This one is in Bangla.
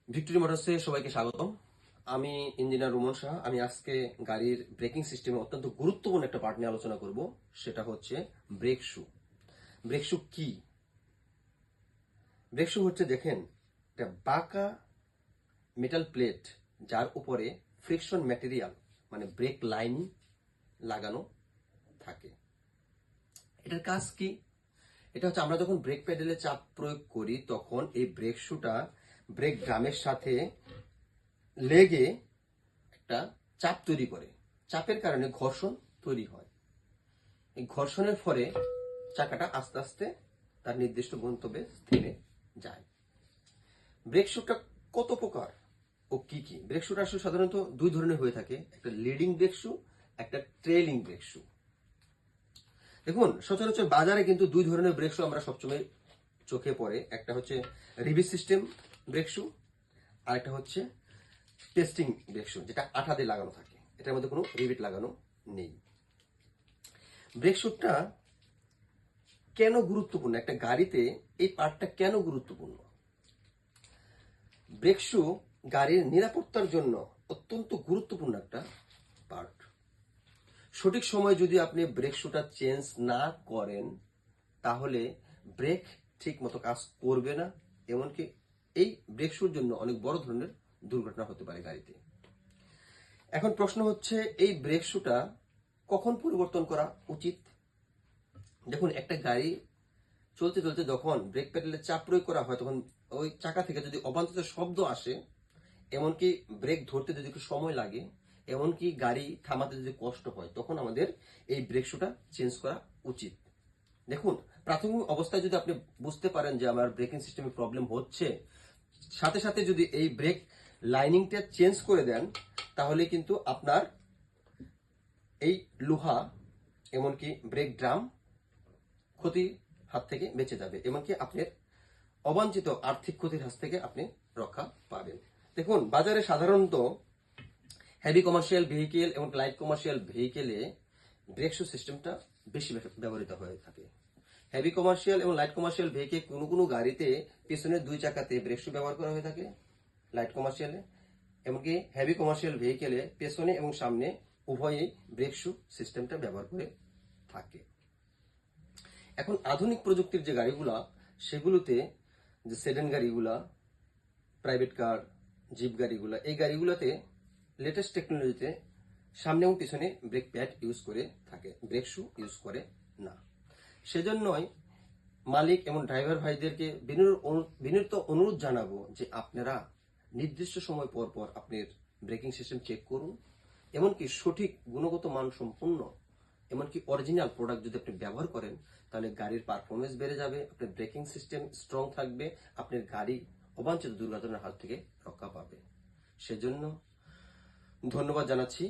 ভিক্টোরি মোটরসে সবাইকে স্বাগতম। আমি ইঞ্জিনিয়ার রুমন শাহ। আমি আজকে গাড়ির ব্রেকিং সিস্টেমে অত্যন্ত গুরুত্বপূর্ণ একটা পার্ট নিয়ে আলোচনা করব। সেটা হচ্ছে ব্রেক শু। ব্রেক শু কি? ব্রেক শু হচ্ছে, দেখেন, একটা বাঁকা মেটাল প্লেট যার উপরে ফ্রিকশন ম্যাটেরিয়াল মানে ব্রেক লাইন লাগানো থাকে। এটার কাজ কি? এটা হচ্ছে, আমরা যখন ব্রেক প্যাডেলে চাপ প্রয়োগ করি তখন এই ব্রেক শুটা ব্রেক ড্রামের সাথে লেগে একটা চাপ তৈরি করে। চাপের কারণে ঘর্ষণ তৈরি হয়। এই ঘর্ষণের ফলে চাকাটা আস্তে আস্তে তার নির্দিষ্ট গন্তব্যে থেমে যায়। ব্রেক শুটা কত প্রকার ও কি কি? ব্রেক শুটা আসলে সাধারণত দুই ধরনের হয়ে থাকে, একটা লিডিং ব্রেক শু, একটা ট্রেলিং ব্রেক শু। দেখুন, সচরাচর বাজারে কিন্তু দুই ধরনের ব্রেক শু আমরা সবসময় চোখে পড়ে। একটা হচ্ছে রিভিস সিস্টেম ব্রেক শু, আর একটা হচ্ছে টেস্টিং ব্রেক শু, যেটা আঠা দিয়ে লাগানো থাকে। এটার মধ্যে কোনো রিভিট লাগানো নেই। ব্রেক শুটা কেন গুরুত্বপূর্ণ? একটা গাড়িতে এই পার্টটা কেন গুরুত্বপূর্ণ? ব্রেক শু গাড়ির নিরাপত্তার জন্য অত্যন্ত গুরুত্বপূর্ণ একটা পার্ট। সঠিক সময় যদি আপনি ব্রেক শুটা চেঞ্জ না করেন তাহলে ব্রেক ঠিক মতো কাজ করবে না। এমনকি এই ব্রেক শুর জন্য অনেক বড় ধরনের দুর্ঘটনা হতে পারে গাড়িতে। এখন প্রশ্ন হচ্ছে, এই ব্রেক শুটা কখন পরিবর্তন করা উচিত? দেখুন, একটা গাড়ি চলতে চলতে যখন ব্রেক প্যাডেলে চাপ প্রয়োগ করা হয় তখন ওই চাকা থেকে যদি অবাঞ্ছিত শব্দ আসে, এমনকি ব্রেক ধরতে যদি একটু সময় লাগে, এমনকি গাড়ি থামাতে যদি কষ্ট হয়, তখন আমাদের এই ব্রেক শুটা চেঞ্জ করা উচিত। দেখুন, প্রাথমিক অবস্থায় যদি আপনি বুঝতে পারেন যে আমার ব্রেকিং সিস্টেমে প্রবলেম হচ্ছে, সাথে সাথে যদি এই ব্রেক লাইনিংটা চেঞ্জ করে দেন, তাহলে কিন্তু আপনার এই লোহা এমনকি ব্রেক ড্রাম ক্ষতির হাত থেকে বেঁচে যাবে, এমনকি আপনার অবাঞ্ছিত আর্থিক ক্ষতির হাত থেকে আপনি রক্ষা পাবেন। দেখুন, বাজারে সাধারণত হেভি কমার্শিয়াল ভেহিকেল এবং লাইট কমার্শিয়াল ভেহিকেলে ব্রেক শু সিস্টেমটা বেশি ব্যবহৃত হয়ে থাকে। হেভি কমার্শিয়াল এবং লাইট কমার্শিয়াল ভেহিকেল কোনো কোনো গাড়িতে পিছনের দুই চাকাতে ব্রেক শু ব্যবহার করা হয়ে থাকে লাইট কমার্শিয়ালে, এমনকি হেভি কমার্শিয়াল ভেহিকেলে পেছনে এবং সামনে উভয়ই ব্রেক শু সিস্টেমটা ব্যবহার করে থাকে। এখন আধুনিক প্রযুক্তির যে গাড়িগুলা, সেগুলোতে যে সেডান গাড়িগুলা, প্রাইভেট কার, জিপ গাড়িগুলা, এই গাড়িগুলোতে লেটেস্ট টেকনোলজিতে সামনে এবং পিছনে ব্রেক প্যাড ইউজ করে থাকে, ব্রেক শু ইউজ করে না। সেজন্যই মালিক এবং ড্রাইভার ভাইদেরকে বিনীত অনুরোধ জানাবো যে আপনারা নির্দিষ্ট সময় পর পর আপনার ব্রেকিং সিস্টেম চেক করুন। এমনকি সঠিক গুণগত মান সম্পন্ন, এমনকি অরিজিনাল প্রোডাক্ট যদি আপনি ব্যবহার করেন, তাহলে গাড়ির পারফরমেন্স বেড়ে যাবে, আপনার ব্রেকিং সিস্টেম স্ট্রং থাকবে, আপনার গাড়ি অবাঞ্ছিত দুর্ঘটনার হাত থেকে রক্ষা পাবে। সেজন্য ধন্যবাদ জানাচ্ছি।